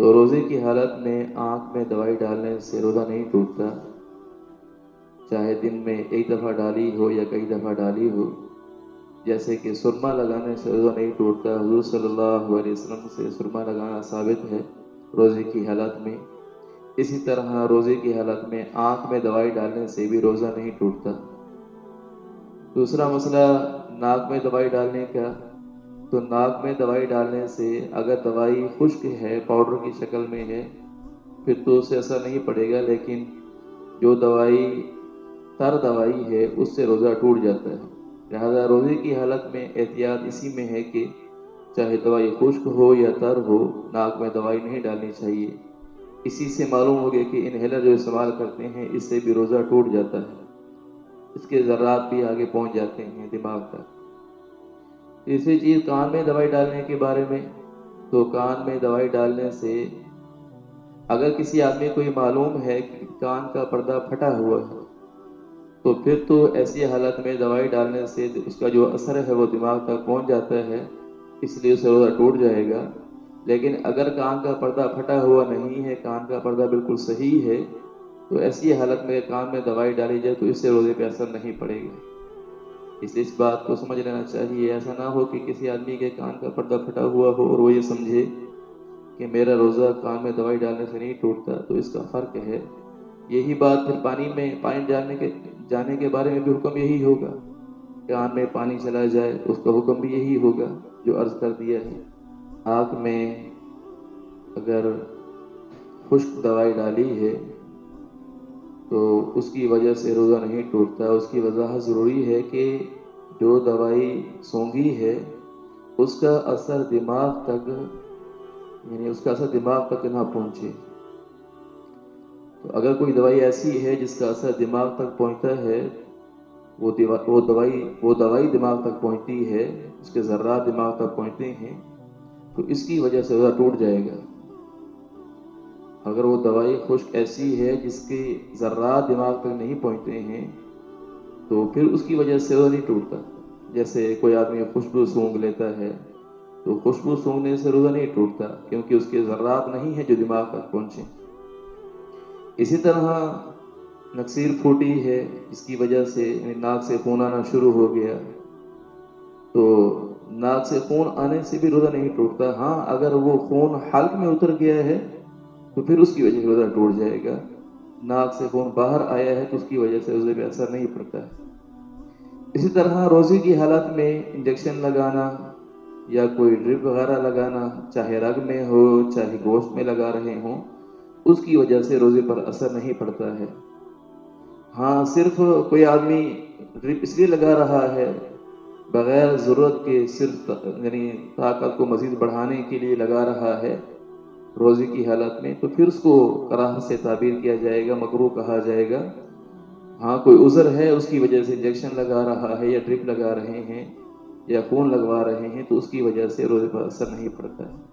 تو روزے کی حالت میں آنکھ میں دوائی ڈالنے سے روزہ نہیں ٹوٹتا، چاہے دن میں ایک دفعہ ڈالی ہو یا کئی دفعہ ڈالی ہو۔ جیسے کہ سرما لگانے سے روزہ نہیں ٹوٹتا، حضور صلی اللہ علیہ وسلم سے سرما لگانا ثابت ہے روزے کی حالت میں۔ اسی طرح روزے کی حالت میں آنکھ میں دوائی ڈالنے سے بھی روزہ نہیں ٹوٹتا۔ دوسرا مسئلہ ناک میں دوائی ڈالنے کا، تو ناک میں دوائی ڈالنے سے اگر دوائی خشک ہے، پاؤڈر کی شکل میں ہے، پھر تو اس سے اثر نہیں پڑے گا، لیکن جو دوائی تر دوائی ہے اس سے روزہ ٹوٹ جاتا ہے۔ لہذا روزے کی حالت میں احتیاط اسی میں ہے کہ چاہے دوائی خشک ہو یا تر ہو، ناک میں دوائی نہیں ڈالنی چاہیے۔ اسی سے معلوم ہو گیا کہ انہیلر جو استعمال کرتے ہیں اس سے بھی روزہ ٹوٹ جاتا ہے، اس کے ذرات بھی آگے پہنچ جاتے ہیں دماغ تک۔ تیسری چیز کان میں دوائی ڈالنے کے بارے میں، تو کان میں دوائی ڈالنے سے اگر کسی آدمی کو یہ معلوم ہے کہ کان کا پردہ پھٹا ہوا ہے، تو پھر تو ایسی حالت میں دوائی ڈالنے سے اس کا جو اثر ہے وہ دماغ تک پہنچ جاتا ہے، اس لیے اسے روزہ ٹوٹ جائے گا۔ لیکن اگر کان کا پردہ پھٹا ہوا نہیں ہے، کان کا پردہ بالکل صحیح ہے، تو ایسی حالت میں کان میں دوائی ڈالی جائے تو اس سے روزے پہ اثر نہیں پڑے گا۔ اس لیے اس بات کو سمجھ لینا چاہیے، ایسا نہ ہو کہ کسی آدمی کے کان کا پردہ پھٹا ہوا ہو اور وہ یہ سمجھے کہ میرا روزہ کان میں دوائی ڈالنے سے نہیں ٹوٹتا، تو اس کا فرق ہے۔ یہی بات پھر پانی جانے کے بارے میں بھی حکم یہی ہوگا، کان میں پانی چلا جائے اس کا حکم بھی یہی ہوگا جو عرض کر دیا ہے۔ آنکھ میں اگر خشک دوائی ڈالی ہے تو اس کی وجہ سے روزہ نہیں ٹوٹتا۔ اس کی وضاحت ضروری ہے کہ جو دوائی سونگھی ہے اس کا اثر دماغ تک نہ پہنچے۔ تو اگر کوئی دوائی ایسی ہے جس کا اثر دماغ تک پہنچتا ہے، وہ دوائی دماغ تک پہنچتی ہے، اس کے ذرات دماغ تک پہنچتے ہیں، تو اس کی وجہ سے روزہ ٹوٹ جائے گا۔ اگر وہ دوائی خشک ایسی ہے جس کے ذرات دماغ تک نہیں پہنچتے ہیں تو پھر اس کی وجہ سے روزہ نہیں ٹوٹتا۔ جیسے کوئی آدمی خوشبو سونگھ لیتا ہے تو خوشبو سونگھنے سے روزہ نہیں ٹوٹتا، کیونکہ اس کے ذرات نہیں ہیں جو دماغ تک پہنچے۔ اسی طرح نکسیر پھوٹی ہے، اس کی وجہ سے ناک سے خون آنا شروع ہو گیا، تو ناک سے خون آنے سے بھی روزہ نہیں ٹوٹتا۔ ہاں اگر وہ خون حلق میں اتر گیا ہے تو پھر اس کی وجہ سے روزہ ٹوٹ جائے گا۔ ناک سے خون باہر آیا ہے تو اس کی وجہ سے روزے پہ اثر نہیں پڑتا ہے۔ اسی طرح روزے کی حالت میں انجیکشن لگانا یا کوئی ڈرپ وغیرہ لگانا، چاہے رگ میں ہو چاہے گوشت میں لگا رہے ہوں، اس کی وجہ سے روزے پر اثر نہیں پڑتا ہے۔ ہاں صرف کوئی آدمی ڈرپ اس لیے لگا رہا ہے بغیر ضرورت کے، صرف طاقت کو مزید بڑھانے کے لیے لگا رہا ہے روزے کی حالت میں، تو پھر اس کو کراہت سے تعبیر کیا جائے گا، مکروہ کہا جائے گا۔ ہاں کوئی عذر ہے اس کی وجہ سے انجیکشن لگا رہا ہے یا ڈرپ لگا رہے ہیں یا خون لگوا رہے ہیں، تو اس کی وجہ سے روزے پر اثر نہیں پڑتا ہے۔